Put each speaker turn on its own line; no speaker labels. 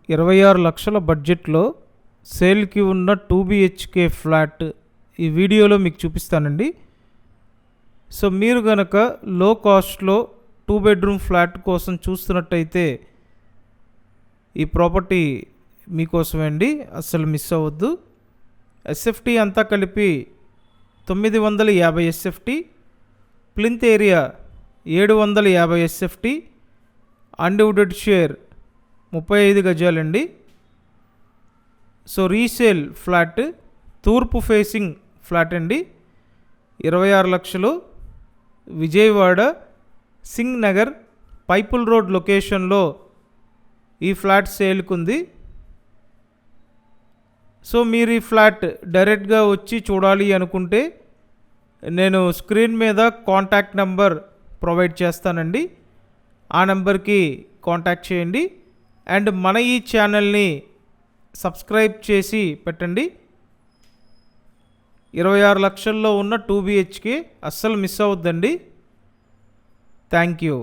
26 లక్షల బడ్జెట్లో సేల్కి ఉన్న 2 BHK ఫ్లాట్ ఈ వీడియోలో మీకు చూపిస్తానండి. సో మీరు గనక లో కాస్ట్లో 2 బెడ్రూమ్ ఫ్లాట్ కోసం చూస్తున్నట్టయితే ఈ ప్రాపర్టీ మీకోసమే అండి, అస్సలు మిస్ అవ్వద్దు. SFT అంతా కలిపి 950 SFT, plinth area 750 SFT, undivided share 35 గజాలండి. సో రీసేల్ ఫ్లాట్, తూర్పు ఫేసింగ్ ఫ్లాట్ అండి, 26 లక్షలు, విజయవాడ సింగ్ నగర్ పైపుల్ రోడ్ లొకేషన్లో ఈ ఫ్లాట్ సేల్కుంది. సో మీరు ఈ ఫ్లాట్ డైరెక్ట్గా వచ్చి చూడాలి అనుకుంటే నేను స్క్రీన్ మీద కాంటాక్ట్ నెంబర్ ప్రొవైడ్ చేస్తానండి, ఆ నెంబర్కి కాంటాక్ట్ చేయండి. అండ్ మన ఈ ఛానల్ని సబ్స్క్రైబ్ చేసి పెట్టండి. 26 లక్షల్లో ఉన్న 2 BHK అస్సలు మిస్ అవ్వద్దండి. Thank you.